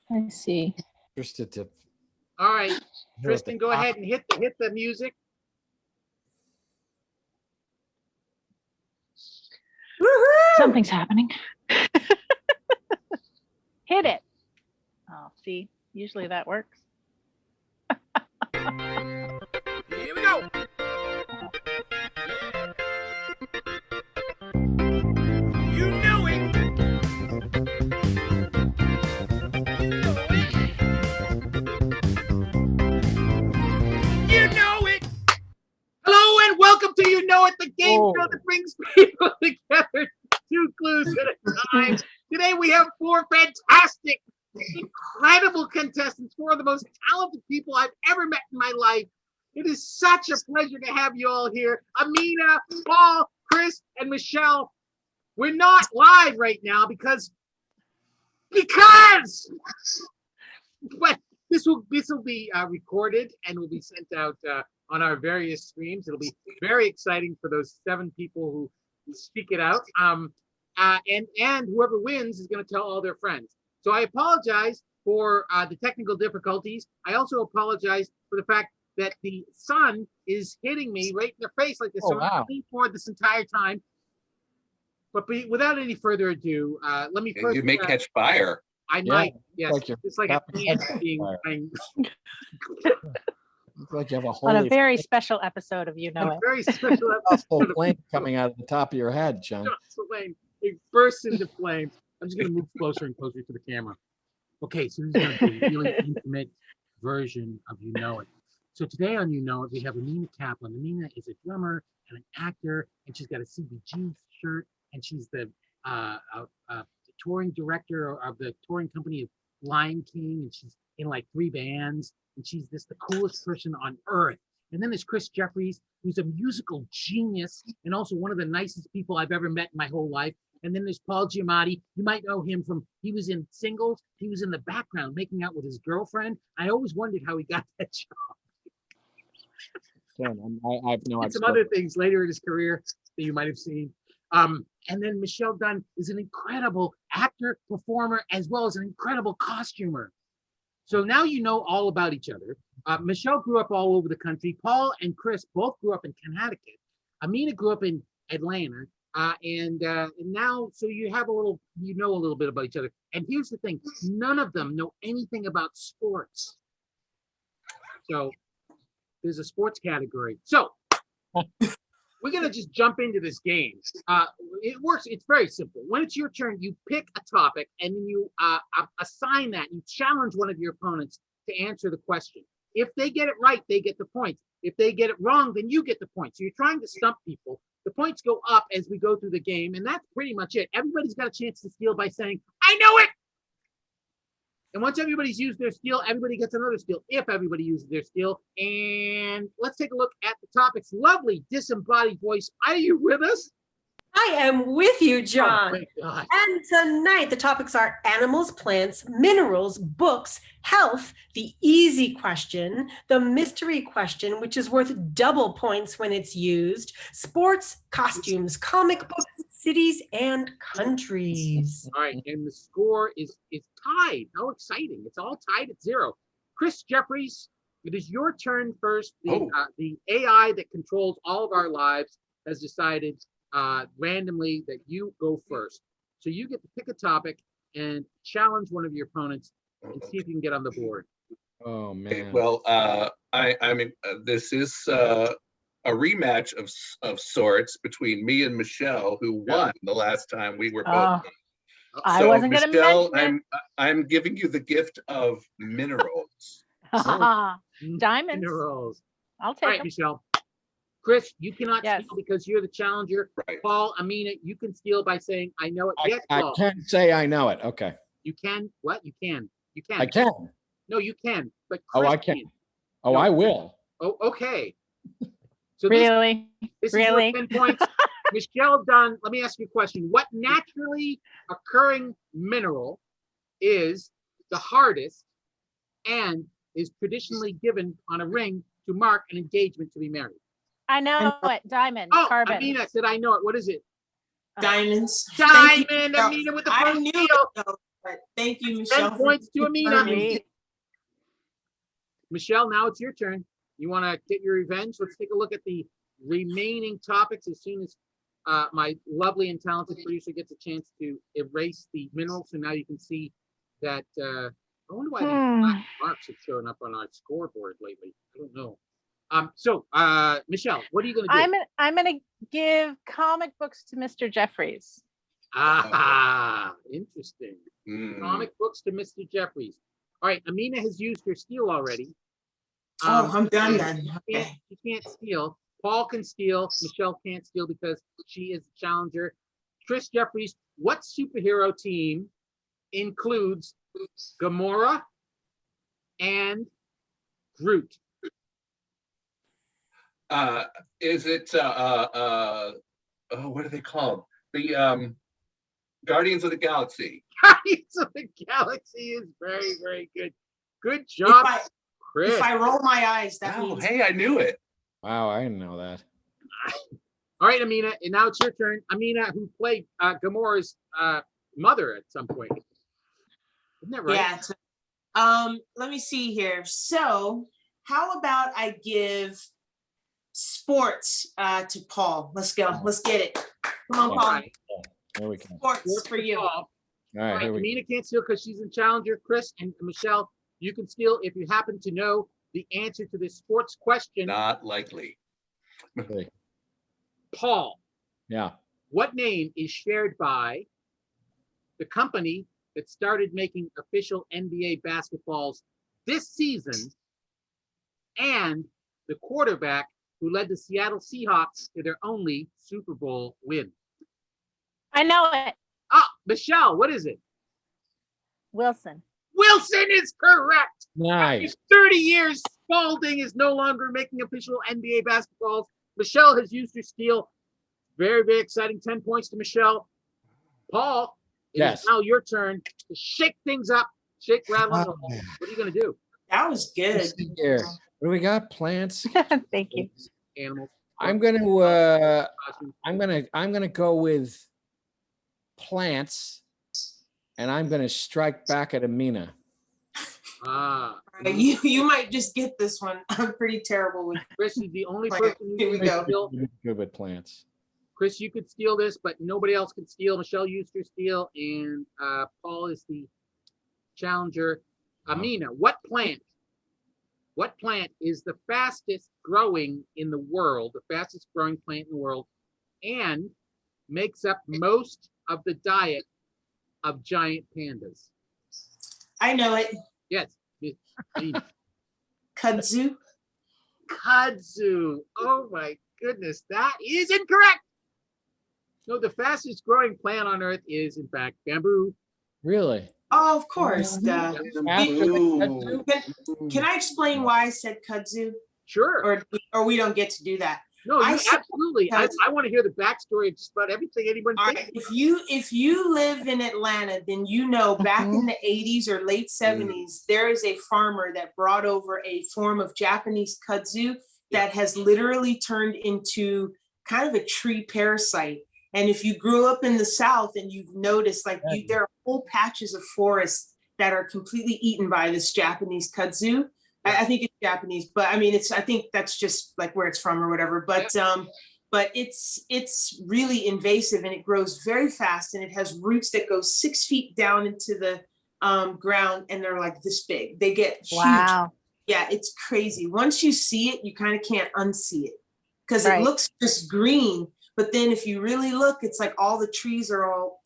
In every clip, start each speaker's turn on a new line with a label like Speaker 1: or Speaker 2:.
Speaker 1: I see.
Speaker 2: All right, Tristan, go ahead and hit the music.
Speaker 1: Something's happening. Hit it. Oh, see, usually that works.
Speaker 2: Here we go. You know it. You know it. Hello and welcome to You Know It, the game show that brings people together 2 clues at a time. Today we have 4 fantastic, incredible contestants, 4 of the most talented people I've ever met in my life. It is such a pleasure to have you all here. Ameenah, Paul, Chris, and Michelle. We're not live right now because but this will be recorded and will be sent out on our various streams. It'll be very exciting for those 7 people who speak it out. And whoever wins is going to tell all their friends. So I apologize for the technical difficulties. I also apologize for the fact that the sun is hitting me right in the face like this. So I'm leaning forward this entire time. But without any further ado, let me first.
Speaker 3: You may catch fire.
Speaker 2: I might, yes. It's like a plant being.
Speaker 4: Looks like you have a whole
Speaker 1: On a very special episode of You Know It.
Speaker 2: Very special episode.
Speaker 4: Flame coming out of the top of your head, John.
Speaker 2: It bursts into flames. I'm just going to move closer and closer to the camera. Okay, so this is going to be a really intimate version of You Know It. So today on You Know It, we have Ameenah Kaplan. Ameenah is a drummer and an actor, and she's got a CBG shirt, and she's the touring director of the touring company of Lion King, and she's in like 3 bands, and she's the coolest person on earth. And then there's Chris Jeffries, who's a musical genius and also one of the nicest people I've ever met in my whole life. And then there's Paul Giamatti. You might know him he was in Singles. He was in the background making out with his girlfriend. I always wondered how he got that job.
Speaker 4: I've
Speaker 2: some other things later in his career that you might have seen. And then Michele Dunn is an incredible actor, performer, as well as an incredible costumer. So now you know all about each other. Michelle grew up all over the country. Paul and Chris both grew up in Connecticut. Ameenah grew up in Atlanta. And now, so you know a little bit about each other. And here's the thing, none of them know anything about sports. So there's a sports category. So we're gonna just jump into this game. It works, it's very simple. When it's your turn, you pick a topic and then you assign that, you challenge one of your opponents to answer the question. If they get it right, they get the points. If they get it wrong, then you get the points. So you're trying to stump people. The points go up as we go through the game, and that's pretty much it. Everybody's got a chance to steal by saying, I know it! And once everybody's used their steal, everybody gets another steal, if everybody uses their steal. And let's take a look at the topics. Lovely disembodied voice. Are you with us?
Speaker 5: I am with you, John.
Speaker 2: Oh, my God.
Speaker 5: And tonight, the topics are animals, plants, minerals, books, health, the easy question, the mystery question, which is worth double points when it's used, sports, costumes, comic books, cities, and countries.
Speaker 2: All right, and the score is tied. How exciting. It's all tied at 0. Chris Jeffries, it is your turn first. The AI that controls all of our lives has decided randomly that you go first. So you get to pick a topic and challenge one of your opponents and see if you can get on the board.
Speaker 4: Oh, man.
Speaker 3: Okay, well, I mean, this is a rematch of sorts between me and Michelle, who won the last time we were both.
Speaker 1: I wasn't going to mention it.
Speaker 3: I'm giving you the gift of minerals.
Speaker 1: Diamonds.
Speaker 2: Minerals.
Speaker 1: I'll
Speaker 2: All
Speaker 1: take
Speaker 2: right,
Speaker 1: them.
Speaker 2: Michelle. Chris, you cannot steal because you're the challenger.
Speaker 3: Right.
Speaker 2: Paul, Ameenah, you can steal by saying, I know it. Yes, Paul.
Speaker 4: I can say I know it. Okay.
Speaker 2: You can? What? You can. You can.
Speaker 4: I can.
Speaker 2: No, you can. But
Speaker 4: Chris I can. Oh, no. I will.
Speaker 2: Oh, okay. So
Speaker 1: really?
Speaker 2: This
Speaker 1: really?
Speaker 2: Is 10 points. Michele Dunn, let me ask you a question. What naturally occurring mineral is the hardest and is traditionally given on a ring to mark an engagement to be married?
Speaker 1: I know it. Diamond.
Speaker 2: Oh,
Speaker 1: Carbon.
Speaker 2: Ameenah said I know it. What is it?
Speaker 6: Diamonds.
Speaker 2: Diamond. Ameenah with the first steal.
Speaker 6: Thank you, Michelle.
Speaker 2: 10 points to Ameenah.
Speaker 1: Great.
Speaker 2: Michelle, now it's your turn. You want to get your revenge? Let's take a look at the remaining topics as soon as my lovely and talented producer gets a chance to erase the minerals. So now you can see that. I wonder why these black marks have shown up on our scoreboard lately. I don't know. Michelle, what are you going to do?
Speaker 1: I'm going to give comic books to Mr. Jeffries.
Speaker 2: Ah, interesting.
Speaker 3: Mm.
Speaker 2: Comic books to Mr. Jeffries. All right, Ameenah has used her steal already.
Speaker 6: I'm done then.
Speaker 2: She can't steal. Paul can steal. Michelle can't steal because she is the challenger. Chris Jeffries, what superhero team includes Gamora and Groot?
Speaker 3: Is it what are they called? The Guardians of the Galaxy.
Speaker 2: Guardians of the Galaxy is very, very good. Good job, Chris.
Speaker 6: If I roll my eyes, that
Speaker 3: Oh,
Speaker 6: means
Speaker 3: hey, I knew it.
Speaker 4: Wow, I didn't know that.
Speaker 2: All right, Ameenah, and now it's your turn. Ameenah, who played Gamora's mother at some point. Isn't that right?
Speaker 6: Yeah. Let me see here. So how about I give sports to Paul? Let's go. Let's get it. Come on, Paul.
Speaker 2: Right.
Speaker 4: There we go.
Speaker 6: Sports for you.
Speaker 2: Paul.
Speaker 4: All right, here we go.
Speaker 2: Ameenah can't steal because she's in challenger. Chris and Michelle, you can steal if you happen to know the answer to this sports question.
Speaker 3: Not likely.
Speaker 4: Okay.
Speaker 2: Paul,
Speaker 4: Yeah.
Speaker 2: what name is shared by the company that started making official NBA basketballs this season and the quarterback who led the Seattle Seahawks to their only Super Bowl win?
Speaker 1: I know it.
Speaker 2: Ah, Michelle, what is it?
Speaker 1: Wilson.
Speaker 2: Wilson is correct.
Speaker 4: Nice.
Speaker 2: After 30 years, Spalding is no longer making official NBA basketballs. Michelle has used her steal. Very, very exciting. 10 points to Michelle. Paul, it
Speaker 4: Yes.
Speaker 2: is now your turn to shake things up. Shake, rattle, and roll. What are you going to do?
Speaker 6: That was good.
Speaker 4: Let's see here. What do we got? Plants.
Speaker 1: Thank you.
Speaker 2: Animals.
Speaker 4: I'm gonna go with plants, and I'm gonna strike back at Ameenah.
Speaker 2: Ah,
Speaker 6: You might just get this one. I'm pretty terrible with.
Speaker 2: Chris is the only
Speaker 6: Right,
Speaker 2: person
Speaker 6: here
Speaker 2: who
Speaker 6: we
Speaker 2: can
Speaker 6: go.
Speaker 2: steal.
Speaker 4: Good with plants.
Speaker 2: Chris, you could steal this, but nobody else can steal. Michelle used her steal, and Paul is the challenger. Ameenah, what plant is the fastest growing in the world, the fastest growing plant in the world, and makes up most of the diet of giant pandas?
Speaker 6: I know it.
Speaker 2: Yes. Ameenah.
Speaker 6: Kudzu.
Speaker 2: Kudzu. Oh my goodness, that is incorrect. No, the fastest growing plant on Earth is, in fact, bamboo.
Speaker 4: Really?
Speaker 6: Oh, of course.
Speaker 4: After the
Speaker 3: Ooh.
Speaker 4: kudzu?
Speaker 6: Can I explain why I said kudzu?
Speaker 2: Sure.
Speaker 6: Or we don't get to do that.
Speaker 2: No,
Speaker 6: I
Speaker 2: you
Speaker 6: said
Speaker 2: absolutely. I want to hear the backstory of just about everything anyone
Speaker 6: All
Speaker 2: thinks.
Speaker 6: right. If you live in Atlanta, then you know back in the 80s or late 70s, there is a farmer that brought over a form of Japanese kudzu that has literally turned into kind of a tree parasite. And if you grew up in the South and you've noticed, there are whole patches of forest that are completely eaten by this Japanese kudzu. I think it's Japanese, but I mean, I think that's just like where it's from or whatever. But it's really invasive and it grows very fast and it has roots that go 6 feet down into the ground and they're like this big. They get huge.
Speaker 1: Wow.
Speaker 6: Yeah, it's crazy. Once you see it, you kind of can't unsee it because
Speaker 1: Right.
Speaker 6: it looks just green. But then if you really look, it's like all the trees are all,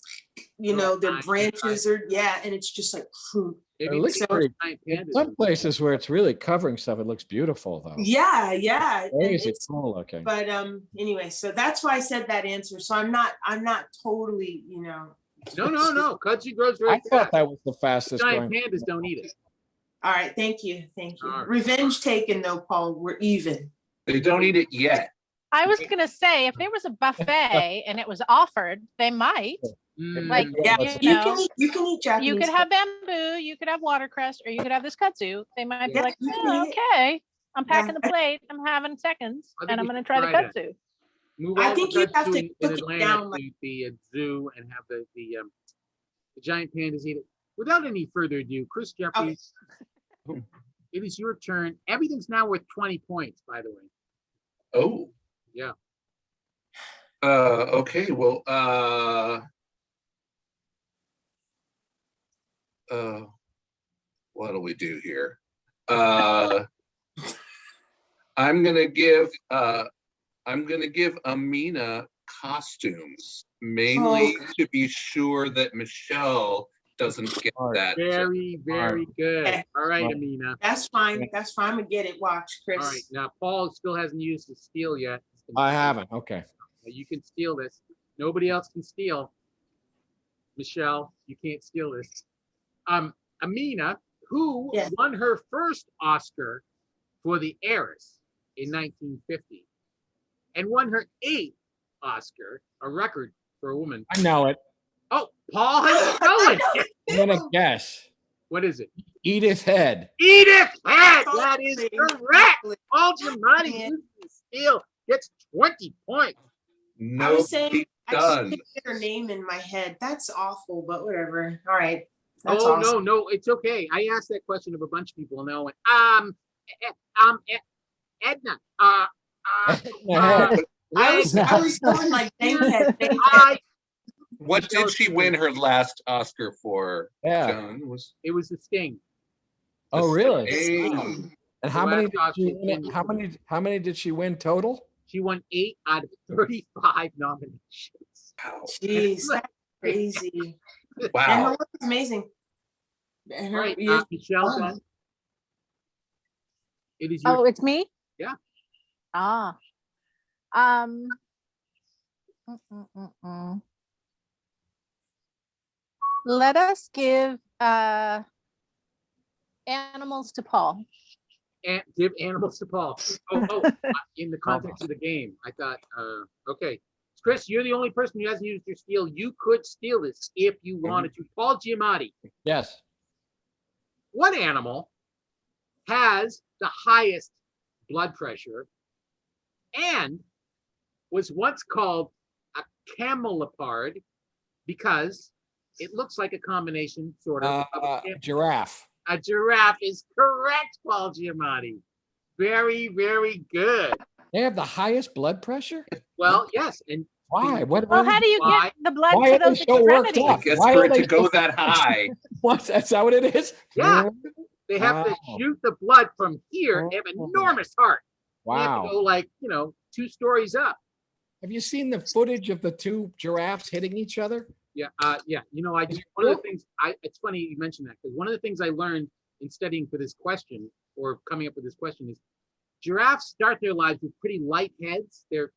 Speaker 6: their branches are, and it's just like fruit.
Speaker 2: Maybe
Speaker 4: It looks
Speaker 2: because
Speaker 4: pretty-
Speaker 2: giant
Speaker 4: In
Speaker 2: pandas-
Speaker 4: some places where it's really covering stuff, it looks beautiful though.
Speaker 6: Yeah.
Speaker 4: Crazy
Speaker 6: It's,
Speaker 4: cool looking.
Speaker 6: but anyway, so that's why I said that answer. So I'm not totally,
Speaker 2: No. Kudzu grows very
Speaker 4: I thought
Speaker 2: fast.
Speaker 4: that was the fastest
Speaker 2: Giant
Speaker 4: growing.
Speaker 2: pandas don't eat it.
Speaker 6: All right, thank you.
Speaker 2: All right.
Speaker 6: Revenge taken though, Paul. We're even.
Speaker 3: They don't eat it yet.
Speaker 1: I was going to say, if there was a buffet and it was offered, they might. Like,
Speaker 6: Yeah,
Speaker 1: you
Speaker 6: you
Speaker 1: know,
Speaker 6: can eat Japanese.
Speaker 1: you could have bamboo, you could have watercress, or you could have this kudzu. They might be
Speaker 6: Yeah,
Speaker 1: like,
Speaker 6: you can
Speaker 1: oh,
Speaker 6: eat it.
Speaker 1: okay, I'm packing the
Speaker 6: Yeah.
Speaker 1: plate. I'm having seconds,
Speaker 2: I think
Speaker 1: and I'm
Speaker 2: we
Speaker 1: going to
Speaker 2: should
Speaker 1: try the
Speaker 2: try that.
Speaker 1: kudzu.
Speaker 2: Move
Speaker 6: I
Speaker 2: all
Speaker 6: think
Speaker 2: the
Speaker 6: you have
Speaker 2: kudzu
Speaker 6: to
Speaker 2: in
Speaker 6: cook it
Speaker 2: Atlanta
Speaker 6: down
Speaker 2: to
Speaker 6: like-
Speaker 2: the zoo and have the giant pandas eat it. without any further ado, Chris Jeffries, it is your turn. Everything's now worth 20 points, by the way.
Speaker 3: Oh.
Speaker 2: Yeah.
Speaker 3: Okay, well, what do we do here? I'm gonna give Ameenah costumes, mainly to be sure that Michelle doesn't get that.
Speaker 2: Very, very good.
Speaker 6: Okay.
Speaker 2: All right,
Speaker 4: Smart.
Speaker 2: Ameenah.
Speaker 6: That's fine. That's fine. I'm gonna get it. Watch, Chris.
Speaker 2: All right, now Paul still hasn't used his steal yet.
Speaker 4: I haven't. Okay.
Speaker 2: You can steal this. Nobody else can steal. Michelle, you can't steal this. Ameenah, who
Speaker 6: Yes.
Speaker 2: won her first Oscar for The Heiress in 1950 and won her 8th Oscar, a record for a woman.
Speaker 4: I know it.
Speaker 2: Oh, Paul has stolen it.
Speaker 4: I'm gonna guess.
Speaker 2: What is it?
Speaker 4: Edith Head.
Speaker 2: Edith Head. That is
Speaker 6: Totally.
Speaker 2: correct. Paul Giamatti uses the steal, gets 20 points.
Speaker 6: I
Speaker 3: No,
Speaker 6: was saying, I just
Speaker 3: done.
Speaker 6: couldn't get her name in my head. That's awful, but whatever. All right. That's
Speaker 2: Oh,
Speaker 6: awesome.
Speaker 2: no, it's okay. I asked that question of a bunch of people and they all went, Edna,
Speaker 6: I was going like Bankhead.
Speaker 3: What did she win her last Oscar for?
Speaker 4: Yeah.
Speaker 3: John was.
Speaker 2: It was The Sting.
Speaker 4: Oh, really?
Speaker 3: Hey,
Speaker 4: And how many?
Speaker 2: last
Speaker 4: Did she
Speaker 2: Oscar
Speaker 4: win?
Speaker 2: win.
Speaker 4: How many did she win total?
Speaker 2: She won 8 out of 35 nominations.
Speaker 3: wow.
Speaker 6: Jeez, that's crazy. And her
Speaker 3: Wow.
Speaker 6: work is amazing. And
Speaker 2: All
Speaker 6: her,
Speaker 2: right,
Speaker 6: yeah,
Speaker 2: Michelle,
Speaker 6: fun.
Speaker 2: then. It is your
Speaker 1: Oh, it's me?
Speaker 2: Yeah.
Speaker 1: Ah. Mm, mm, mm, mm. Let us give animals to Paul.
Speaker 2: give animals to Paul. In the context of the game, I thought, okay. Chris, you're the only person who hasn't used your steal. You could steal this if you wanted to. Paul Giamatti,
Speaker 4: Yes.
Speaker 2: what animal has the highest blood pressure and was once called a camelopard because it looks like a combination, sort of a
Speaker 4: Giraffe.
Speaker 2: A giraffe is correct, Paul Giamatti. Very, very good.
Speaker 4: They have the highest blood pressure?
Speaker 2: Well, yes, and
Speaker 4: Why? What?
Speaker 1: Well, how do you
Speaker 2: Why?
Speaker 1: get the blood
Speaker 4: Why
Speaker 1: to
Speaker 4: are they
Speaker 1: those
Speaker 4: so worked
Speaker 1: extremities?
Speaker 3: I
Speaker 4: up?
Speaker 3: guess
Speaker 4: Why
Speaker 3: for
Speaker 4: are
Speaker 3: it to
Speaker 4: they-
Speaker 3: go that high.
Speaker 4: What? Is that what it is?
Speaker 2: Yeah. they have to
Speaker 4: Wow.
Speaker 2: shoot the blood from here. They have an enormous heart. They have to go
Speaker 4: Wow.
Speaker 2: like, 2 stories up.
Speaker 4: Have you seen the footage of the two giraffes hitting each other?
Speaker 2: Yeah, yeah.
Speaker 4: Is it
Speaker 2: One of the
Speaker 4: true?
Speaker 2: things it's funny you mentioned that because one of the things I learned in studying for this question or coming up with this question is giraffes start their lives with pretty light heads. They're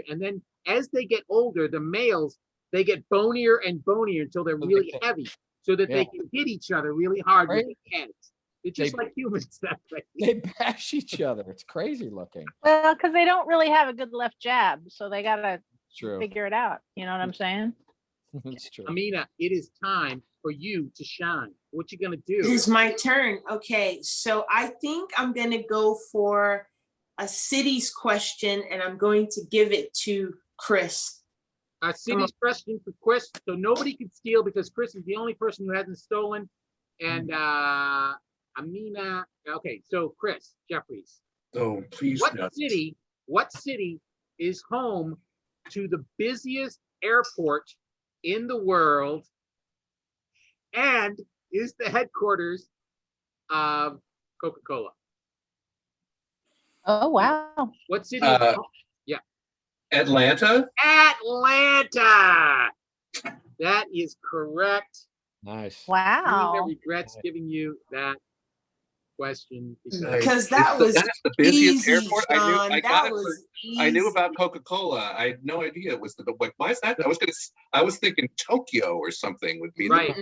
Speaker 2: and then as they get older, the males they get bonier and bonier until they're really heavy, so that they can hit each other really hard with
Speaker 4: Right.
Speaker 2: their heads. They're just like humans that way.
Speaker 4: They bash each other. It's crazy looking.
Speaker 1: Well, because they don't really have a good left jab, so they gotta
Speaker 4: It's true.
Speaker 1: figure it out. You know what I'm saying?
Speaker 4: It's true.
Speaker 2: Ameenah, it is time for you to shine. What you gonna
Speaker 6: It
Speaker 2: do?
Speaker 6: is my turn. Okay, so I think I'm gonna go for a cities question, and I'm going to give it to Chris.
Speaker 2: A city's question for Chris, so nobody can steal because Chris is the only person who hasn't stolen. And Ameenah, okay, so Chris Jeffries,
Speaker 3: Oh, please no.
Speaker 2: what city is home to the busiest airport in the world and is the headquarters of Coca-Cola?
Speaker 1: Oh wow.
Speaker 2: What city?
Speaker 3: Atlanta?
Speaker 2: Atlanta. That is correct.
Speaker 4: Nice.
Speaker 1: Wow.
Speaker 2: Ameenah regrets giving you that question
Speaker 6: Because that was
Speaker 3: That's the busiest
Speaker 6: easy,
Speaker 3: airport. I knew.
Speaker 6: John.
Speaker 3: I
Speaker 6: That
Speaker 3: got it.
Speaker 6: was
Speaker 3: I knew
Speaker 6: easy.
Speaker 3: about Coca-Cola. I had no idea it was like. Why is that? I was thinking Tokyo or something would be
Speaker 2: Right.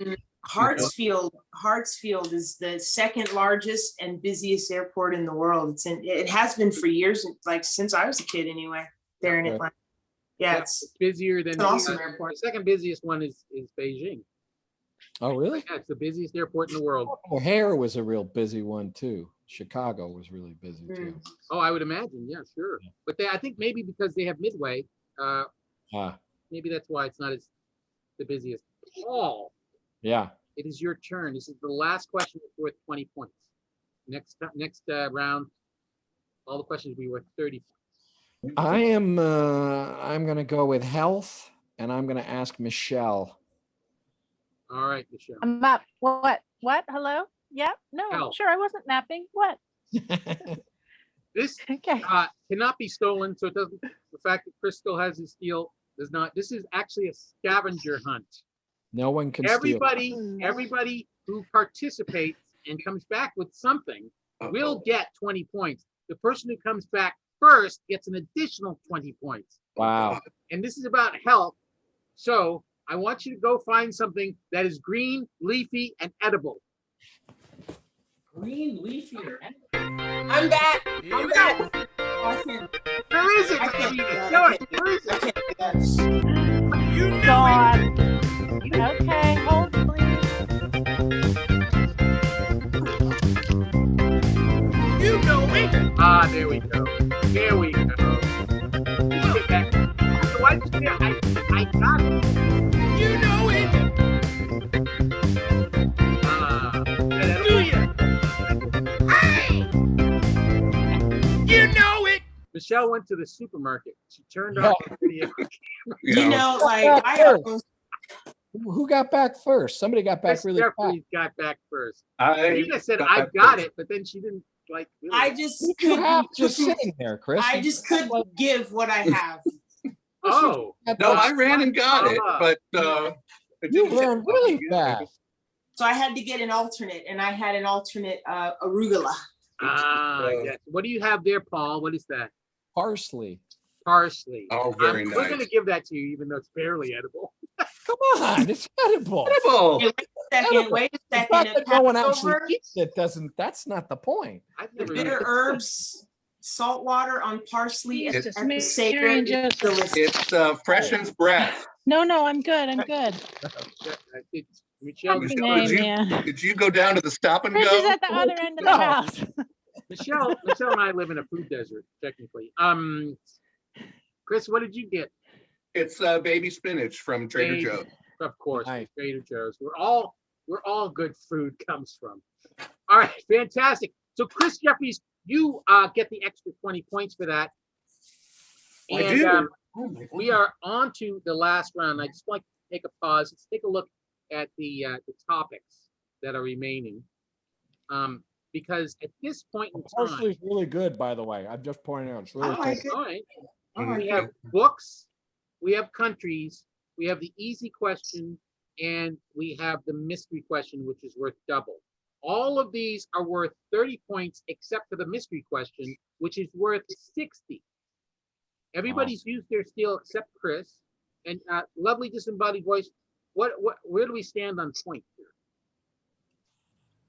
Speaker 6: Hartsfield is the second largest and busiest airport in the world. It has been for years, like since I was a kid anyway, there in
Speaker 4: Okay.
Speaker 6: Atlanta. Yeah,
Speaker 2: It's busier than
Speaker 6: it's an awesome airport.
Speaker 2: the second busiest one is Beijing.
Speaker 4: Oh, really?
Speaker 2: Yeah, it's the busiest airport in the world.
Speaker 4: O'Hare was a real busy one too. Chicago was really busy too.
Speaker 2: Oh, I would imagine. Yeah, sure. But I think maybe because they have Midway,
Speaker 4: Ah,
Speaker 2: maybe that's why it's not as the busiest. Paul,
Speaker 4: yeah.
Speaker 2: it is your turn. This is the last question that's worth 20 points. Next round, all the questions will be worth 30 points.
Speaker 4: I'm gonna go with health, and I'm gonna ask Michelle.
Speaker 2: All right, Michelle.
Speaker 1: I'm up. What? Hello? Yeah. No,
Speaker 2: Hell.
Speaker 1: sure. I wasn't napping. What?
Speaker 2: This
Speaker 1: Okay.
Speaker 2: cannot be stolen, so it doesn't. The fact that Chris still has his steal does not. This is actually a scavenger hunt.
Speaker 4: No one can steal.
Speaker 2: Everybody who participates and comes back with something will get 20 points. The person who comes back first gets an additional 20 points.
Speaker 4: Wow.
Speaker 2: And this is about health. So I want you to go find something that is green, leafy, and edible.
Speaker 6: Green, leafy, or anything. I'm back. I'm back.
Speaker 2: There isn't.
Speaker 6: I can't do
Speaker 2: Ameenah.
Speaker 6: that.
Speaker 2: No,
Speaker 6: I
Speaker 2: there isn't.
Speaker 6: can't do that.
Speaker 2: You know
Speaker 1: God.
Speaker 2: it.
Speaker 1: Okay, hold please.
Speaker 2: You know it. There we go. There we go. You get back. So I just I got it. You know it. Do you? Hey! You know it. Michelle went to the supermarket. She turned off the video.
Speaker 6: You know, like I almost
Speaker 4: Who got back first? Somebody got back
Speaker 2: Chris
Speaker 4: really fast.
Speaker 2: Jeffries got back first.
Speaker 3: I
Speaker 2: Ameenah said, "I got it," but then she didn't like. Really.
Speaker 6: I just
Speaker 4: You have
Speaker 6: couldn't
Speaker 4: just sitting there, Chris.
Speaker 6: I just couldn't give what I have.
Speaker 2: Oh,
Speaker 3: no, I ran and got it, but it
Speaker 4: You
Speaker 3: didn't take
Speaker 4: ran
Speaker 3: long.
Speaker 4: really
Speaker 3: Yeah.
Speaker 4: fast.
Speaker 6: So I had to get an alternate, and I had an alternate arugula.
Speaker 2: yes. What do you have there, Paul? What is that?
Speaker 4: Parsley.
Speaker 2: Parsley.
Speaker 3: Oh, very
Speaker 2: We're going to
Speaker 3: nice.
Speaker 2: give that to you, even though it's barely edible.
Speaker 4: Come on, it's edible.
Speaker 3: Edible.
Speaker 6: Hey, wait a
Speaker 4: The
Speaker 6: second.
Speaker 4: fact
Speaker 6: It
Speaker 4: that no one actually
Speaker 6: Passover,
Speaker 4: eats it doesn't. That's not the point.
Speaker 2: I've
Speaker 6: the
Speaker 2: never
Speaker 6: bitter herbs, salt water on parsley
Speaker 1: Yes,
Speaker 6: at
Speaker 1: it's
Speaker 6: the
Speaker 1: Mary
Speaker 6: Seder.
Speaker 1: and
Speaker 6: It's
Speaker 1: Joseph.
Speaker 6: delicious.
Speaker 3: It's freshens breath.
Speaker 1: No, I'm good. I'm good.
Speaker 2: It's Michelle.
Speaker 1: Fucking
Speaker 3: Michelle, did
Speaker 1: name, yeah.
Speaker 3: Did you go down to the stop and
Speaker 1: Chris is
Speaker 3: go?
Speaker 1: at the other end of the
Speaker 4: No.
Speaker 1: house.
Speaker 2: Michelle and I live in a food desert, technically. Chris, what did you get?
Speaker 3: It's baby spinach from Trader
Speaker 2: Baby.
Speaker 3: Joe's.
Speaker 2: Of course,
Speaker 4: Nice.
Speaker 2: Trader Joe's. We're all good food comes from. All right, fantastic. So Chris Jeffries, you get the extra 20 points for that.
Speaker 3: I
Speaker 2: And
Speaker 3: do.
Speaker 2: we are on to the last round. I just like to take a pause. Let's take a look at the topics that are remaining. Because at this point in time,
Speaker 4: Parsley is really good, by the way. I'm just pointing out. It's really
Speaker 6: I like
Speaker 4: tasty.
Speaker 6: it.
Speaker 2: all right,
Speaker 6: I like
Speaker 2: we
Speaker 6: it.
Speaker 2: have books, we have countries, we have the easy question, and we have the mystery question, which is worth double. All of these are worth 30 points, except for the mystery question, which is worth 60. Everybody's used their steal except Chris. And lovely disembodied voice. Where do we stand on point here?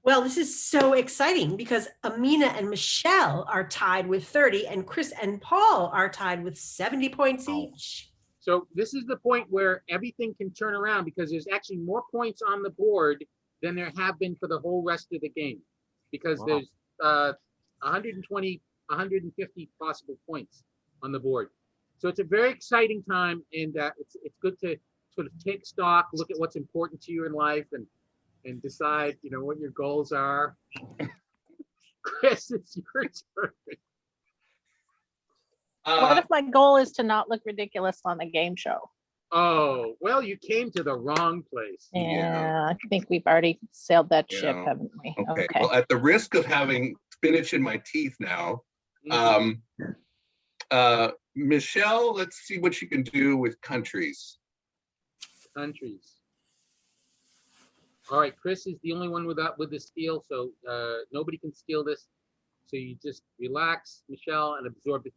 Speaker 5: Well, this is so exciting because Ameenah and Michelle are tied with 30 and Chris and Paul are tied with 70 points each.
Speaker 2: So this is the point where everything can turn around because there's actually more points on the board than there have been for the whole rest of the game. Because
Speaker 4: Wow.
Speaker 2: there's 120, 150 possible points on the board. So it's a very exciting time, and it's good to sort of take stock, look at what's important to you in life, and decide, what your goals are. Chris, it's your turn.
Speaker 1: What if my goal is to not look ridiculous on the game show?
Speaker 2: Oh, well, you came to the wrong place.
Speaker 1: Yeah, I think we've already sailed that ship,
Speaker 3: Yeah.
Speaker 1: haven't we?
Speaker 3: Okay. Well, at the risk of having spinach in my teeth now, Michelle, let's see what you can do with countries.
Speaker 2: Countries. All right, Chris is the only one with the steal, so nobody can steal this. So you just relax, Michelle, and absorb it.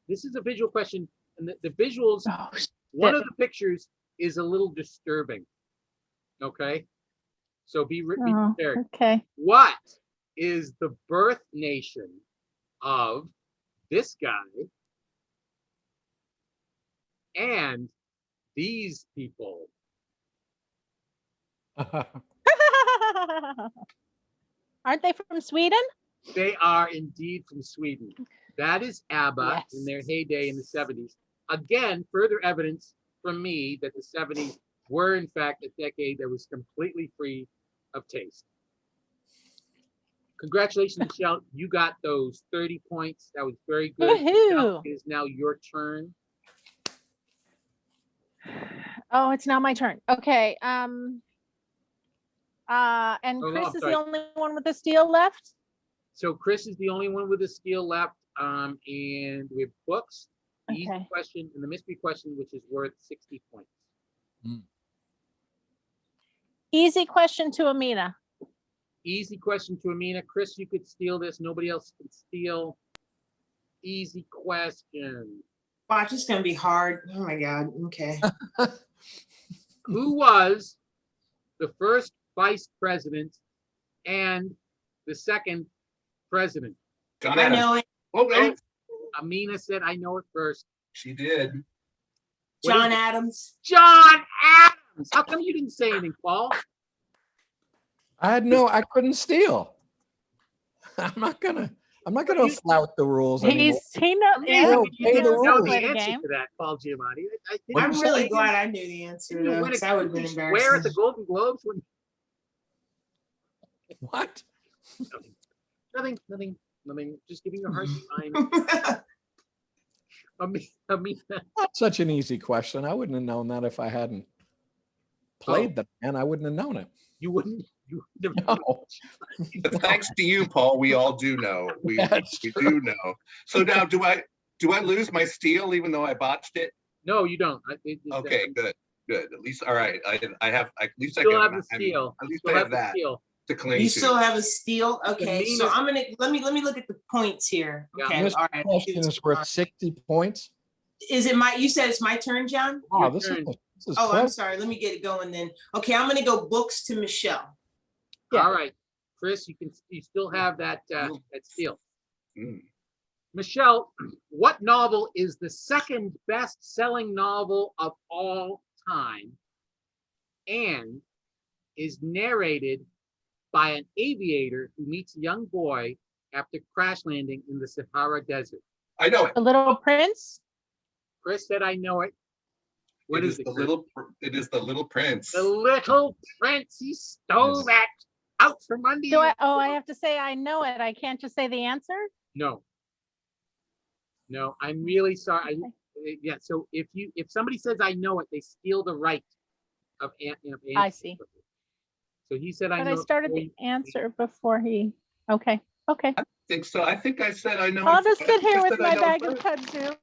Speaker 2: This is a visual question, and the visuals.
Speaker 1: Oh,
Speaker 2: One of the pictures is a little disturbing. Okay, so be prepared.
Speaker 1: okay.
Speaker 2: What is the birth nation of this guy and these people?
Speaker 1: Aren't they from Sweden?
Speaker 2: They are indeed from Sweden. That is ABBA in
Speaker 1: Yes.
Speaker 2: their heyday in the 70s. Again, further evidence from me that the 70s were in fact a decade that was completely free of taste. Congratulations, Michelle. You got those 30 points. That was very good. Michelle,
Speaker 1: Woohoo.
Speaker 2: it is now your turn.
Speaker 1: Oh, it's now my turn. Okay. And
Speaker 2: Oh, no,
Speaker 1: Chris
Speaker 2: I'm
Speaker 1: is
Speaker 2: sorry.
Speaker 1: the only one with the steel left.
Speaker 2: So Chris is the only one with a steal left. And we have books, the easy
Speaker 1: Okay.
Speaker 2: question, and the mystery question, which is worth 60 points.
Speaker 1: Easy question to Ameenah.
Speaker 2: Easy question to Ameenah. Chris, you could steal this. Nobody else can steal. Easy question.
Speaker 6: Watch, it's gonna be hard. Oh my God. Okay.
Speaker 2: Who was the first vice president and the second president?
Speaker 3: John
Speaker 6: I
Speaker 3: Adams.
Speaker 6: know it.
Speaker 3: Oh, wait,
Speaker 2: Ameenah said, I know it first.
Speaker 3: she did.
Speaker 2: What
Speaker 6: John
Speaker 2: is it?
Speaker 6: Adams.
Speaker 2: John Adams. How come you didn't say anything, Paul?
Speaker 4: I couldn't steal. I'm not gonna flout the rules anymore.
Speaker 1: He knows.
Speaker 2: Amazing
Speaker 1: Yeah,
Speaker 2: if you
Speaker 4: Pay the
Speaker 2: didn't know
Speaker 4: rules.
Speaker 2: the
Speaker 1: Play the
Speaker 2: answer
Speaker 1: game.
Speaker 2: to that, Paul Giamatti.
Speaker 6: I'm
Speaker 4: you
Speaker 6: really
Speaker 4: say?
Speaker 6: glad I knew the answer.
Speaker 2: Didn't you
Speaker 6: Though,
Speaker 2: win
Speaker 6: 'cause that would have been
Speaker 2: Where at
Speaker 6: embarrassing.
Speaker 2: the Golden Globes? When...
Speaker 4: What?
Speaker 2: Nothing. Just giving you a hard time. Ameenah.
Speaker 4: Not such an easy question. I wouldn't have known that if I hadn't played the man. I wouldn't have known it.
Speaker 2: You wouldn't have
Speaker 4: No.
Speaker 3: But thanks to you, Paul, we all do know. We
Speaker 4: That's
Speaker 3: we
Speaker 4: true.
Speaker 3: do know. So now, do I lose my steal even though I botched it?
Speaker 2: No, you don't.
Speaker 3: Okay, good. At least, all right. I have, at least I
Speaker 2: Still
Speaker 3: can,
Speaker 2: have the steal.
Speaker 3: at least
Speaker 2: Still
Speaker 3: I
Speaker 2: have
Speaker 3: have
Speaker 2: the
Speaker 3: that
Speaker 2: steal.
Speaker 3: to cling
Speaker 6: You
Speaker 3: to.
Speaker 6: still have a steal? Okay, so
Speaker 2: Ameenah's-
Speaker 6: I'm gonna let me look at the points here.
Speaker 2: Yeah.
Speaker 6: Okay,
Speaker 4: This
Speaker 6: all right.
Speaker 4: question is worth 60 points.
Speaker 6: Is it my? You said it's my turn, John?
Speaker 4: Oh,
Speaker 2: Your
Speaker 4: this is
Speaker 2: turn.
Speaker 4: this is
Speaker 6: Oh, I'm
Speaker 4: close.
Speaker 6: sorry. Let me get it going then. Okay, I'm gonna go books to Michelle.
Speaker 1: Yeah.
Speaker 2: All right, Chris, you still have that steal.
Speaker 3: Mm.
Speaker 2: Michelle, what novel is the second best-selling novel of all time and is narrated by an aviator who meets a young boy after crash landing in the Sahara Desert?
Speaker 3: I know it.
Speaker 1: The Little Prince.
Speaker 2: Chris said, I know it. What is it?
Speaker 3: the
Speaker 2: Chris?
Speaker 3: it is the Little Prince.
Speaker 2: The Little Prince. He stole
Speaker 4: Yes.
Speaker 2: that out from under
Speaker 1: Do
Speaker 2: you.
Speaker 1: I have to say I know it. I can't just say the answer.
Speaker 2: No, I'm really sorry.
Speaker 1: Okay.
Speaker 2: Yeah, so if somebody says I know it, they steal the right of
Speaker 1: I see.
Speaker 2: So he said I
Speaker 1: But
Speaker 2: know
Speaker 1: I
Speaker 2: it
Speaker 1: started
Speaker 2: before
Speaker 1: the
Speaker 2: you-
Speaker 1: answer before he. Okay. Okay.
Speaker 3: I think so. I think I said I know.
Speaker 1: I'll
Speaker 3: it.
Speaker 1: just
Speaker 3: I
Speaker 1: sit
Speaker 3: think I
Speaker 1: here with
Speaker 3: said I
Speaker 1: my
Speaker 3: know
Speaker 1: bag
Speaker 3: it
Speaker 1: of
Speaker 3: first.
Speaker 1: kudzu.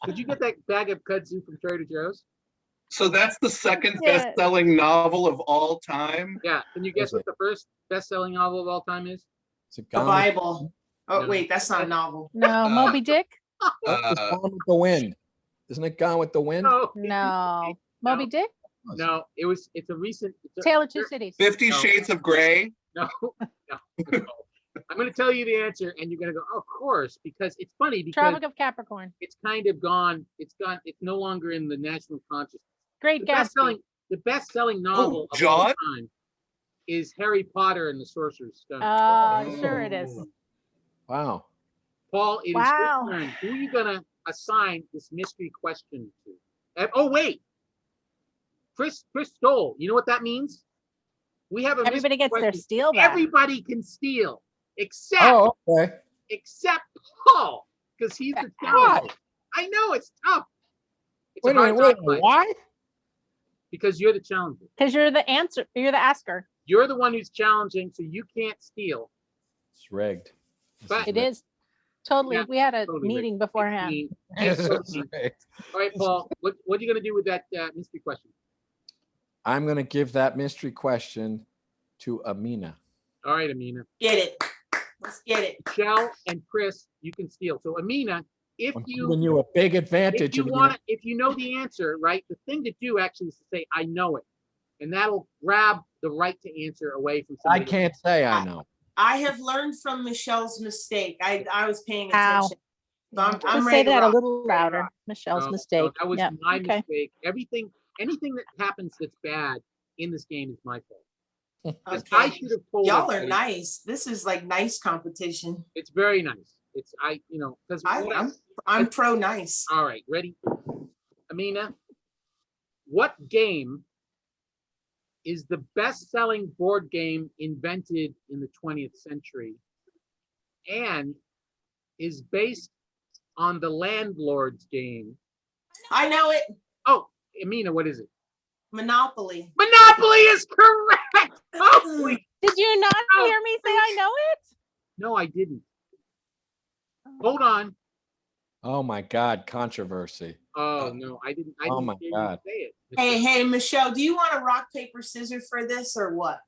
Speaker 2: Did you get that bag of kudzu from Trader Joe's?
Speaker 3: So that's the second
Speaker 1: Yeah.
Speaker 3: best-selling novel of all time.
Speaker 2: Yeah. Can you guess
Speaker 4: Is
Speaker 2: what
Speaker 4: it?
Speaker 2: the first best-selling novel of all time is?
Speaker 4: Is it
Speaker 6: The
Speaker 4: Gone with-
Speaker 6: Bible. Oh
Speaker 2: No.
Speaker 6: wait, that's not a novel.
Speaker 1: No, Moby Dick.
Speaker 4: It's Gone with the Wind. Isn't it Gone with the Wind?
Speaker 2: No.
Speaker 1: No. Moby Dick.
Speaker 2: No, it's a recent.
Speaker 1: Tale of Two Cities.
Speaker 3: 50
Speaker 2: No.
Speaker 3: Shades of Grey.
Speaker 2: No. I'm going to tell you the answer, and you're going to go, of course, because it's funny because
Speaker 1: Tropic of Capricorn.
Speaker 2: it's kind of gone. It's no longer in the national consciousness.
Speaker 1: Great Gatsby.
Speaker 2: The best-selling novel of all
Speaker 3: Jaws?
Speaker 2: time is Harry Potter and the Sorcerer's Stone.
Speaker 1: Sure it is.
Speaker 4: Wow.
Speaker 2: Paul, it is
Speaker 1: Wow.
Speaker 2: your turn. Who are you gonna assign this mystery question to? Oh wait, Chris stole. You know what that means? We have a
Speaker 1: Everybody
Speaker 2: mystery
Speaker 1: gets their
Speaker 2: question.
Speaker 1: steal back.
Speaker 2: Everybody can steal except
Speaker 4: Oh, okay.
Speaker 2: Paul, because he's the
Speaker 4: Why?
Speaker 2: challenger. I know it's tough. It's
Speaker 4: Wait a
Speaker 2: hard
Speaker 4: minute.
Speaker 2: time play
Speaker 4: Why?
Speaker 2: because you're the challenger.
Speaker 1: Because you're the answer. You're the asker.
Speaker 2: You're the one who's challenging, so you can't steal.
Speaker 4: It's rigged. This
Speaker 2: But-
Speaker 1: It
Speaker 4: rigged.
Speaker 1: is. Totally.
Speaker 2: Yeah,
Speaker 1: We had a
Speaker 2: totally
Speaker 1: meeting beforehand.
Speaker 4: This is
Speaker 2: 15.
Speaker 4: rigged.
Speaker 2: All right, Paul. What are you gonna do with that mystery question?
Speaker 4: I'm going to give that mystery question to Ameenah.
Speaker 2: All right, Ameenah.
Speaker 6: Get it. Let's get it.
Speaker 2: Michelle and Chris, you can steal. So Ameenah, if
Speaker 4: I'm
Speaker 2: you
Speaker 4: giving you a big advantage.
Speaker 2: if you know the answer, right, the thing to do actually is to say, I know it. And that'll grab the right to answer away from
Speaker 4: I
Speaker 2: somebody.
Speaker 4: can't say I know.
Speaker 6: I have learned from Michelle's mistake. I was paying
Speaker 1: Ow.
Speaker 6: attention. So I'm
Speaker 1: Just
Speaker 6: ready
Speaker 1: say
Speaker 6: to
Speaker 1: that a
Speaker 6: rock.
Speaker 1: little louder. Michelle's
Speaker 2: No,
Speaker 1: mistake.
Speaker 2: that was
Speaker 1: Yeah.
Speaker 2: my
Speaker 1: Okay.
Speaker 2: mistake. Anything that happens that's bad in this game is my fault. 'Cause I
Speaker 6: Okay.
Speaker 2: should have told
Speaker 6: Y'all are
Speaker 2: everybody.
Speaker 6: nice. This is like nice competition.
Speaker 2: It's very nice. It's because
Speaker 6: I'm pro nice.
Speaker 2: all right, ready? Ameenah, What game is the best-selling board game invented in the 20th century and is based on the landlord's game?
Speaker 6: I know it.
Speaker 2: Oh, Ameenah, what is it?
Speaker 6: Monopoly.
Speaker 2: Monopoly is correct. Holy
Speaker 1: Did you not
Speaker 2: Oh,
Speaker 1: hear me say I know it?
Speaker 2: no, I didn't. Hold on.
Speaker 4: Oh my God, controversy.
Speaker 2: Oh no, I didn't. I
Speaker 4: Oh
Speaker 2: didn't
Speaker 4: my
Speaker 2: hear
Speaker 4: God.
Speaker 2: you say it.
Speaker 6: Hey, Michelle, do you want a rock, paper, scissors for this or what?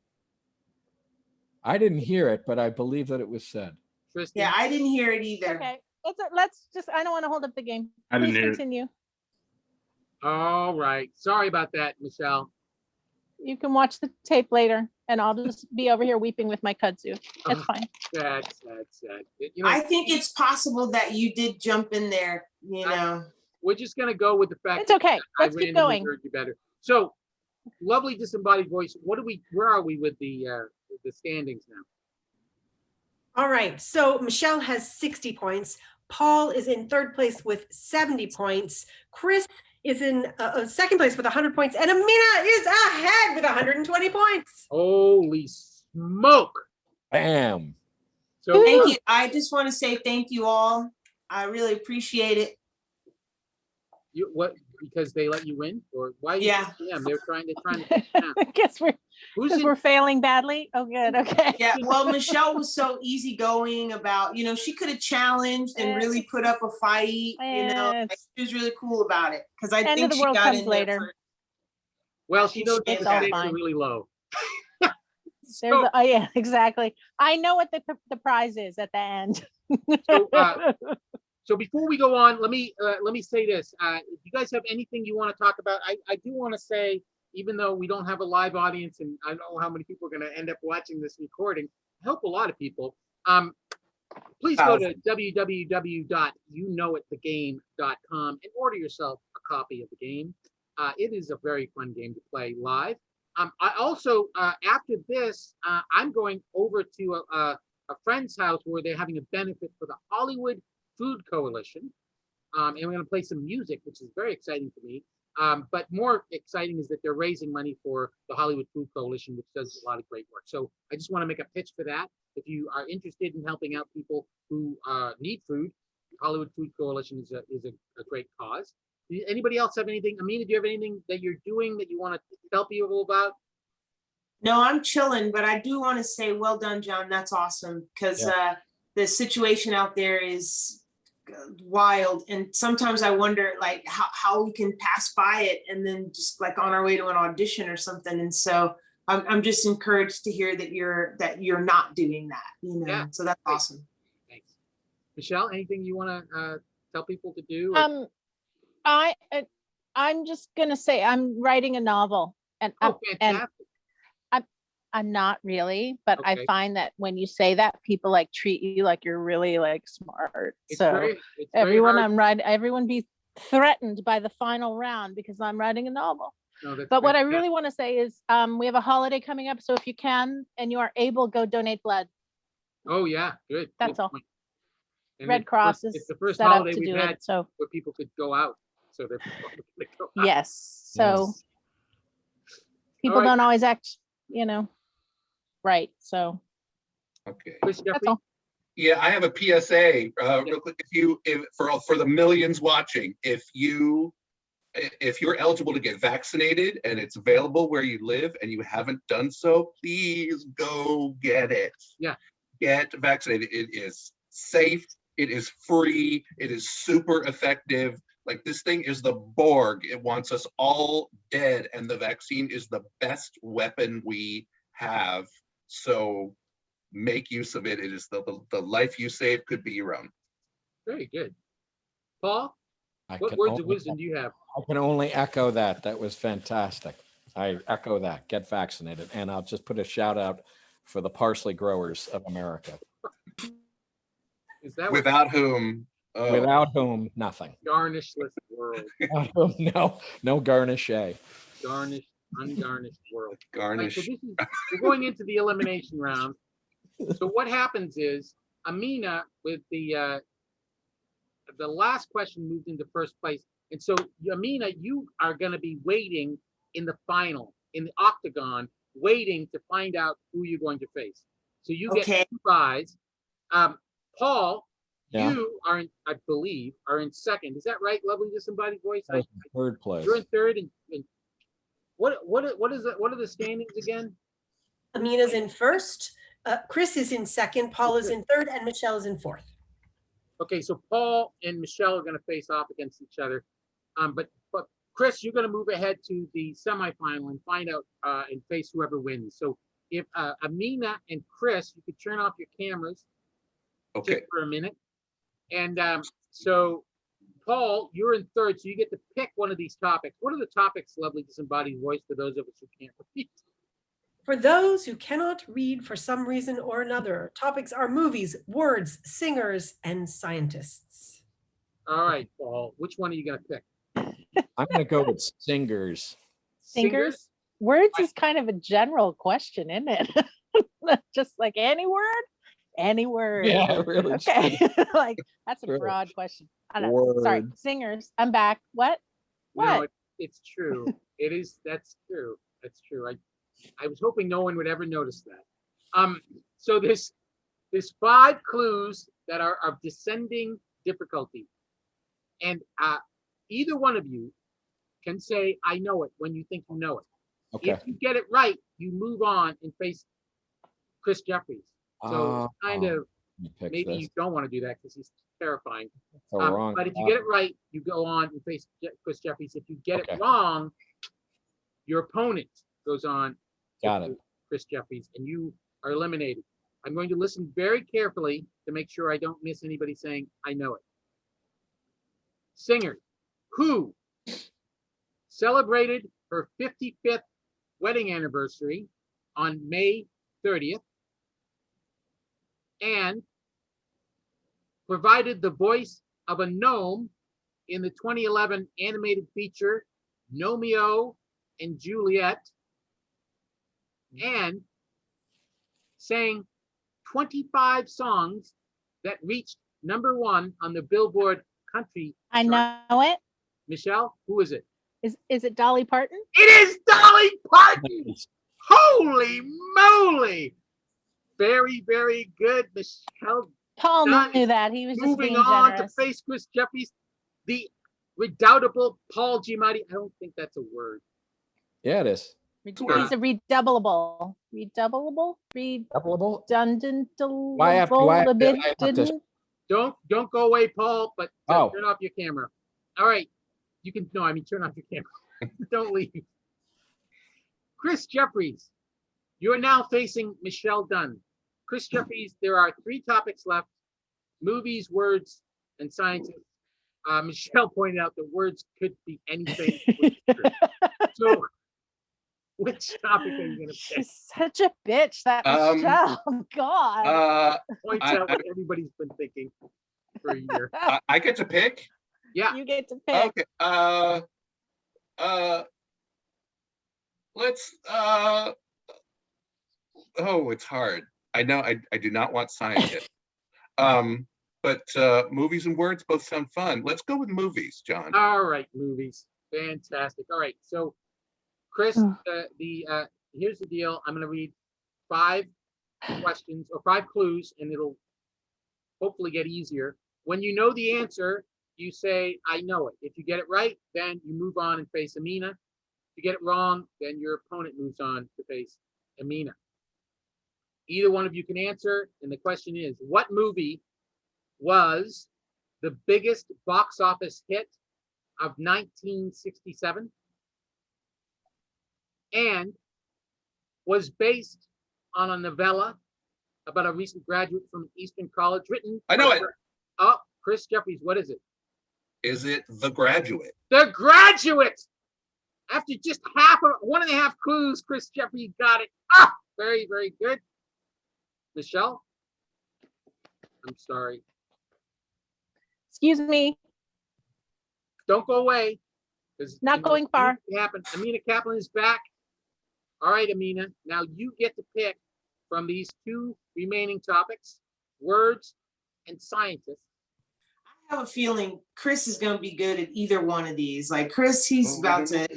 Speaker 4: I didn't hear it, but I believe that it was said.
Speaker 2: Tristan?
Speaker 6: Yeah, I didn't hear it either.
Speaker 1: Okay. Let's just, I don't want to hold up the game.
Speaker 7: I didn't
Speaker 1: Please
Speaker 7: hear it.
Speaker 1: continue.
Speaker 2: All right. Sorry about that, Michelle.
Speaker 1: You can watch the tape later and I'll just be over here weeping with my kudzu. It's
Speaker 2: Oh,
Speaker 1: fine.
Speaker 2: sad. You know,
Speaker 6: I think it's possible that you did jump in there, you know.
Speaker 2: we're just gonna go with the fact.
Speaker 1: It's okay.
Speaker 2: that I
Speaker 1: Let's keep
Speaker 2: randomly
Speaker 1: going.
Speaker 2: heard you better. So, lovely disembodied voice. Where are we with the standings now?
Speaker 5: All right. So Michelle has 60 points. Paul is in third place with 70 points. Chris is in second place with 100 points. And Ameenah is ahead with 120 points.
Speaker 2: Holy smoke!
Speaker 4: Bam.
Speaker 2: So
Speaker 6: Thank you. I just want to say thank you all. I really appreciate it.
Speaker 2: what? Because they let you win, or why? Are you
Speaker 6: Yeah.
Speaker 2: picking them? They're trying to.
Speaker 1: I guess
Speaker 2: Who's
Speaker 1: because
Speaker 2: in,
Speaker 1: we're failing badly. Oh, good. Okay.
Speaker 6: Yeah, well, Michelle was so easygoing about, she could have challenged and really put up a fight, like, she was really cool about it. Because I
Speaker 1: End of
Speaker 6: think
Speaker 1: the
Speaker 6: she
Speaker 1: world
Speaker 6: got
Speaker 1: comes
Speaker 6: in there
Speaker 1: later.
Speaker 6: for-
Speaker 2: well, she knows the
Speaker 6: It's
Speaker 1: all
Speaker 2: stakes are
Speaker 1: fine.
Speaker 2: really low.
Speaker 1: There's yeah, exactly. I know what the prize is at the end.
Speaker 2: So before we go on, let me say this. If you guys have anything you want to talk about, I do want to say, even though we don't have a live audience and I don't know how many people are going to end up watching this recording, I hope a lot of people. Please go to www.youknowitthegame.com and order yourself a copy of the game. It is a very fun game to play live. I also, after this, I'm going over to a friend's house where they're having a benefit for the Hollywood Food Coalition. And we're going to play some music, which is very exciting for me. But more exciting is that they're raising money for the Hollywood Food Coalition, which does a lot of great work. So I just want to make a pitch for that. If you are interested in helping out people who need food, Hollywood Food Coalition is a great cause. Anybody else have anything? Ameenah, do you have anything that you're doing that you want to tell people about?
Speaker 6: No, I'm chilling, but I do want to say, well done, John. That's awesome. Because the situation out there is wild. And sometimes I wonder like how we can pass by it and then just like on our way to an audition or something. And so I'm just encouraged to hear that you're not doing that,
Speaker 2: Yeah.
Speaker 6: So that's awesome.
Speaker 2: Thanks. Michelle, anything you want to tell people to do?
Speaker 1: I'm just gonna say I'm writing a novel, and
Speaker 2: Fantastic.
Speaker 1: I'm not really, but I
Speaker 2: Okay.
Speaker 1: find that when you say that, people like treat you like you're really like smart.
Speaker 2: It's
Speaker 1: So
Speaker 2: very
Speaker 1: everyone
Speaker 2: hard.
Speaker 1: everyone be threatened by the final round because I'm writing a novel.
Speaker 2: No, that's
Speaker 1: But what I
Speaker 2: fantastic.
Speaker 1: really want to say is we have a holiday coming up, so if you can and you are able, go donate blood.
Speaker 2: Oh yeah, good.
Speaker 1: That's
Speaker 2: good
Speaker 1: all.
Speaker 2: point. And
Speaker 1: Red
Speaker 2: it's
Speaker 1: Cross
Speaker 2: it's
Speaker 1: is
Speaker 2: the first
Speaker 1: set up
Speaker 2: holiday
Speaker 1: to
Speaker 2: we've
Speaker 1: do
Speaker 2: had
Speaker 1: it. So
Speaker 2: where people could go out. So they're gonna go out.
Speaker 1: yes. So people
Speaker 2: All right.
Speaker 1: don't always act, right. So
Speaker 3: Okay.
Speaker 2: Chris
Speaker 1: that's
Speaker 2: Jeffries?
Speaker 1: all.
Speaker 3: Yeah, I have a PSA real quick. If for the millions watching, if you're eligible to get vaccinated and it's available where you live and you haven't done so, please go get it.
Speaker 2: Yeah.
Speaker 3: Get vaccinated. It is safe. It is free. It is super effective. Like, this thing is the Borg. It wants us all dead, and the vaccine is the best weapon we have. So make use of it. It is the life you save could be your own.
Speaker 2: Very good. Paul,
Speaker 4: I
Speaker 2: what
Speaker 4: can
Speaker 2: words of
Speaker 4: only-
Speaker 2: wisdom do you have?
Speaker 4: I can only echo that. That was fantastic. I echo that. Get vaccinated. And I'll just put a shout out for the parsley growers of America,
Speaker 2: Is that what
Speaker 3: Without whom,
Speaker 4: without whom nothing.
Speaker 2: garnishless world?
Speaker 4: Without whom, no garnish.
Speaker 2: Garnished, ungarnished world. Right,
Speaker 3: garnish.
Speaker 2: so we're going into the elimination round. So what happens is Ameenah, with the last question, moved into first place. And so, Ameenah, you are going to be waiting in the final, in the octagon, waiting to find out who you're going to face. So you get
Speaker 6: Okay.
Speaker 2: 2 buys. Paul,
Speaker 4: Yeah.
Speaker 2: you are, I believe, are in second. Is that right, lovely disembodied voice?
Speaker 4: That was in third place.
Speaker 2: You're in third, and what is it? What are the standings again?
Speaker 5: Ameenah's in first, Chris is in second, Paul is in third, and Michelle is in fourth.
Speaker 2: Okay, so Paul and Michelle are going to face off against each other. But Chris, you're going to move ahead to the semifinal and find out and face whoever wins. So if Ameenah and Chris, you could turn off your cameras
Speaker 3: Okay.
Speaker 2: just for a minute. And so Paul, you're in third, so you get to pick one of these topics. What are the topics, lovely disembodied voice, for those of us who can't read?
Speaker 5: For those who cannot read for some reason or another, topics are movies, words, singers, and scientists.
Speaker 2: All right, Paul, which one are you going to pick?
Speaker 4: I'm going to go with singers.
Speaker 1: Singers? Words is kind of a general question, isn't it? Just like any word.
Speaker 4: Yeah, really.
Speaker 1: Okay. Like that's a
Speaker 4: True.
Speaker 1: broad question. I don't know. Sorry,
Speaker 4: Word.
Speaker 1: singers. I'm back. What?
Speaker 2: No, it's true. It is. That's true. That's true. I was hoping no one would ever notice that. So there's 5 clues that are of descending difficulty, and either one of you can say "I know it" when you think you know it.
Speaker 4: Okay.
Speaker 2: If you get it right, you move on and face Chris Jeffries. So it's kind of maybe you don't want to do that because he's terrifying. But if you get it right, you go on and face Chris Jeffries. If you get it wrong, your opponent goes on.
Speaker 4: Got it.
Speaker 2: Chris Jeffries, and you are eliminated. I'm going to listen very carefully to make sure I don't miss anybody saying "I know it." Singer who celebrated her 55th wedding anniversary on May 30th and provided the voice of a gnome in the 2011 animated feature Romeo and Juliet, and sang 25 songs that reached #1 on the Billboard Country
Speaker 1: I
Speaker 2: chart.
Speaker 1: know it.
Speaker 2: Michelle, who is it?
Speaker 1: Is it Dolly Parton?
Speaker 2: It is Dolly Parton. Holy moly! Very, very good, Michelle.
Speaker 1: Paul
Speaker 2: Done.
Speaker 1: knew that. He was just
Speaker 2: Moving
Speaker 1: being
Speaker 2: on
Speaker 1: generous.
Speaker 2: to face Chris Jeffries, the redoubtable Paul Giamatti. I don't think that's a word.
Speaker 4: Yeah, it is.
Speaker 1: He's a redoubleable. Redoubleable?
Speaker 4: Doubleable?
Speaker 1: Redundant.
Speaker 4: Do I have to-
Speaker 2: Don't go away, Paul, but
Speaker 4: Oh.
Speaker 2: turn off your camera. All right. You can, no, I mean, turn off your camera. Don't leave. Chris Jeffries, you are now facing Michele Dunn. Chris Jeffries, there are 3 topics left: movies, words, and sciences. Michelle pointed out that words could be anything. So, which topic are you going to pick?
Speaker 1: She's such a bitch, that Michelle. God.
Speaker 2: Points out what everybody's been thinking for a year.
Speaker 3: I get to pick.
Speaker 2: Yeah.
Speaker 1: You get to pick.
Speaker 3: Okay. Let's. Oh, it's hard. I know. I do not want scientists. But movies and words both sound fun. Let's go with movies, John.
Speaker 2: All right, movies. Fantastic. All right, so Chris, here's the deal. I'm going to read 5 questions or 5 clues, and it'll hopefully get easier. When you know the answer, you say, "I know it." If you get it right, then you move on and face Ameenah. If you get it wrong, then your opponent moves on to face Ameenah. Either one of you can answer, and the question is, what movie was the biggest box office hit of 1967 and was based on a novella about a recent graduate from Eastern College written?
Speaker 3: I know it.
Speaker 2: Oh, Chris Jeffries, what is it?
Speaker 3: Is it The Graduate?
Speaker 2: The Graduate. After just 1.5 clues, Chris Jeffries got it. Very, very good. Michelle? I'm sorry.
Speaker 1: Excuse me.
Speaker 2: Don't go away.
Speaker 1: Not going far.
Speaker 2: Happen. Ameenah Kaplan is back. All right, Ameenah. Now you get to pick from these 2 remaining topics: words and scientists.
Speaker 6: have a feeling Chris is gonna be good at either one of these. Like Chris, he's about to,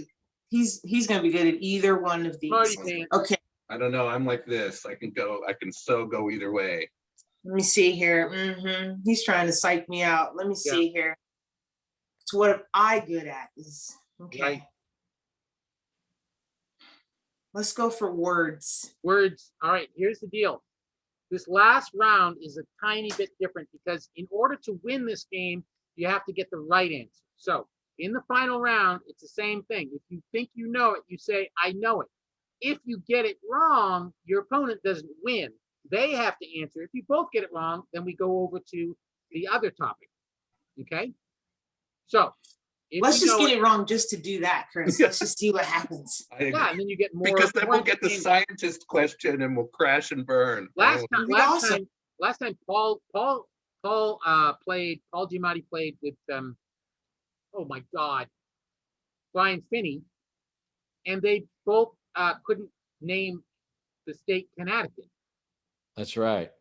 Speaker 6: he's gonna be good at either one of these.
Speaker 2: Marty can.
Speaker 6: Okay,
Speaker 3: I don't know. I'm like this. I can so go either way.
Speaker 6: let me see here. He's trying to psych me out. Let me see here. So what am I good at is, okay.
Speaker 2: Right.
Speaker 6: Let's go for words.
Speaker 2: Words. All right, here's the deal. This last round is a tiny bit different because in order to win this game, you have to get the right answer. So in the final round, it's the same thing. If you think you know it, you say, I know it. If you get it wrong, your opponent doesn't win. They have to answer. If you both get it wrong, then we go over to the other topic. Okay? So
Speaker 6: let's just get it wrong just to do that, Chris. Let's just see what happens.
Speaker 2: Yeah, and then you get more.
Speaker 3: Because then we'll get the
Speaker 2: games.
Speaker 3: scientist question and we'll crash and burn.
Speaker 2: Last time, Paul Giamatti played with oh my God, Brian Finney, and they both couldn't name the state Connecticut.
Speaker 4: That's right.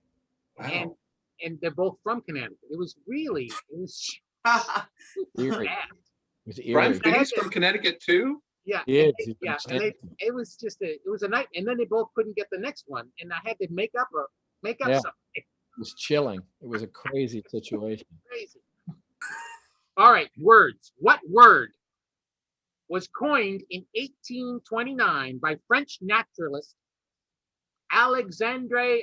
Speaker 3: Wow.
Speaker 2: And they're both from Connecticut. It was
Speaker 4: Eerie.
Speaker 2: bad.
Speaker 4: It was eerie.
Speaker 3: Brian Finney's from Connecticut too?
Speaker 2: Yeah.
Speaker 4: He is.
Speaker 2: Yeah. And it was a night, and then they both couldn't get the next one, and I had to make up something.
Speaker 4: It was chilling. It was a crazy situation.
Speaker 2: Crazy. All right, words. What word was coined in 1829 by French naturalist Alexandre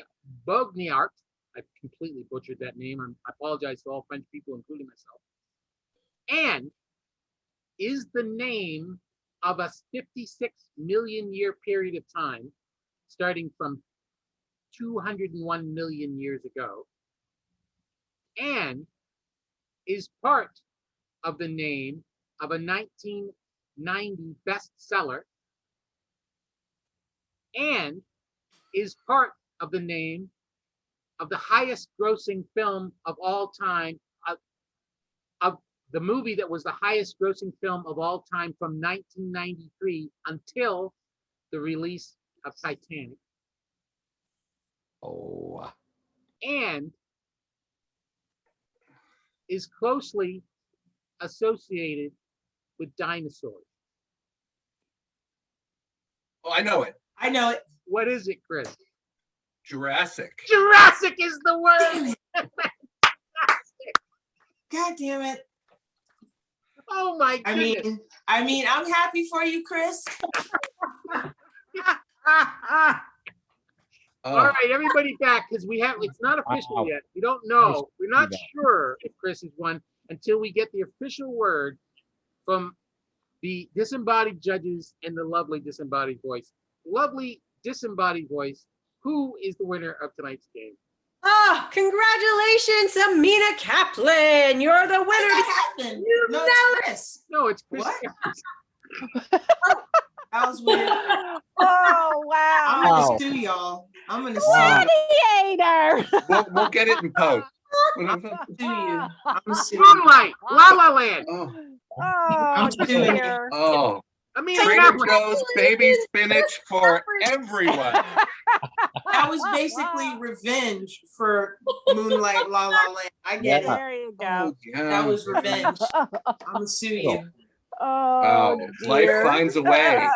Speaker 2: Bougnard? I completely butchered that name. I apologize to all French people, including myself. And is the name of a 56 million year period of time, starting from 201 million years ago, and is part of the name of a 1990 bestseller, and is part of the name of the highest grossing film of all time, of the movie that was the highest grossing film of all time from 1993 until the release of Titanic,
Speaker 4: Oh,
Speaker 2: and is closely associated with dinosaurs.
Speaker 3: Oh, I know it.
Speaker 6: I know it.
Speaker 2: What is it, Chris?
Speaker 3: Jurassic.
Speaker 2: Jurassic is the word.
Speaker 6: God damn it.
Speaker 2: Oh my goodness.
Speaker 6: I mean, I'm happy for you, Chris.
Speaker 3: Oh,
Speaker 2: All right, everybody back, because it's not official
Speaker 4: Wow.
Speaker 2: yet. We don't know. We're not
Speaker 4: that.
Speaker 2: sure if Chris has won until we get the official word from the disembodied judges and the lovely disembodied voice. Lovely disembodied voice, who is the winner of tonight's game?
Speaker 5: Oh, congratulations, Ameenah Kaplan. You're the winner.
Speaker 6: What happened?
Speaker 5: You
Speaker 6: No,
Speaker 5: know
Speaker 6: it's Chris.
Speaker 2: No, it's Chris.
Speaker 6: What? That was weird.
Speaker 1: Oh,
Speaker 6: I'm
Speaker 1: wow.
Speaker 4: Wow.
Speaker 6: gonna sue y'all. I'm gonna sue you.
Speaker 1: Gladiator.
Speaker 3: we'll get it in post.
Speaker 6: Sue you. I'm gonna sue you.
Speaker 2: Moonlight, La La Land.
Speaker 3: Oh,
Speaker 1: Oh,
Speaker 6: I'm doing it.
Speaker 1: dear.
Speaker 3: oh.
Speaker 2: Ameenah
Speaker 3: Trader
Speaker 2: Kaplan.
Speaker 3: Joe's baby spinach for everyone.
Speaker 6: That was basically revenge for Moonlight La La Land. I get
Speaker 4: Yeah.
Speaker 6: it.
Speaker 1: There you
Speaker 3: Oh,
Speaker 1: go.
Speaker 3: yeah.
Speaker 6: That was revenge. I'm gonna sue you.
Speaker 1: Oh,
Speaker 3: Wow. Life
Speaker 1: dear.
Speaker 3: finds a way.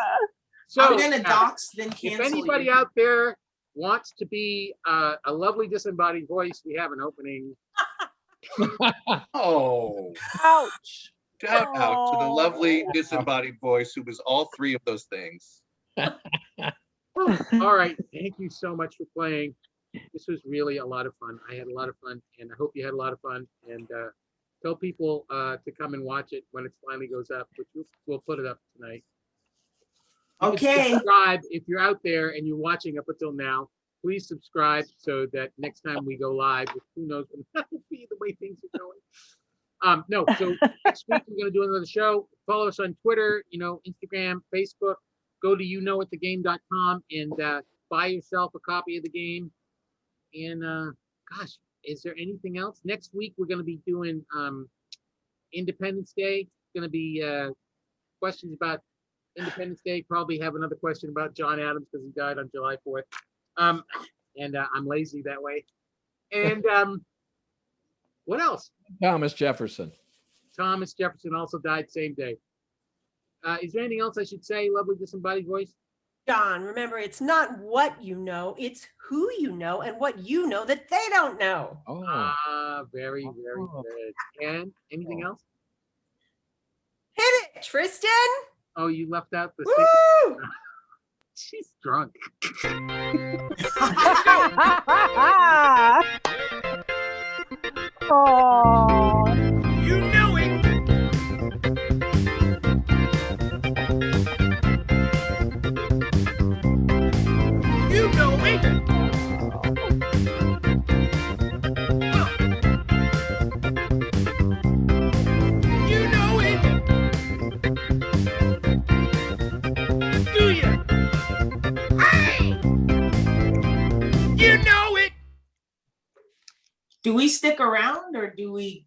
Speaker 2: So,
Speaker 6: I'm gonna dox, then
Speaker 2: if
Speaker 6: cancel
Speaker 2: anybody
Speaker 6: you.
Speaker 2: out there wants to be a lovely disembodied voice, we have an opening.
Speaker 3: Oh,
Speaker 1: Ouch.
Speaker 3: shout out to the lovely
Speaker 1: Oh.
Speaker 3: disembodied voice who was all three of those things.
Speaker 2: All right, thank you so much for playing. This was really a lot of fun. I had a lot of fun, and I hope you had a lot of fun. And tell people to come and watch it when it finally goes up, which we'll put it up tonight. You can
Speaker 6: Okay.
Speaker 2: subscribe if you're out there and you're watching up until now. Please subscribe so that next time we go live, which who knows when that will be, the way things are going. No, so next week we're going to do another show. Follow us on Twitter, Instagram, Facebook. Go to youknowwhatthegame.com and buy yourself a copy of the game. And gosh, is there anything else? Next week we're going to be doing Independence Day. It's going to be questions about Independence Day. Probably have another question about John Adams because he died on July 4th. And I'm lazy that way. And What else?
Speaker 4: Thomas Jefferson.
Speaker 2: Thomas Jefferson also died same day. Is there anything else I should say, lovely disembodied voice?
Speaker 5: John, remember, it's not what you know, it's who you know and what you know that they don't know.
Speaker 4: Oh,
Speaker 2: Very, very good. And anything else?
Speaker 5: Hit it, Tristan.
Speaker 2: Oh, you left out the
Speaker 5: Woo!
Speaker 2: She's drunk.
Speaker 1: Oh.
Speaker 2: You know it. You know it. You know it. Do you? Hey! You know it.
Speaker 6: Do we stick around or do we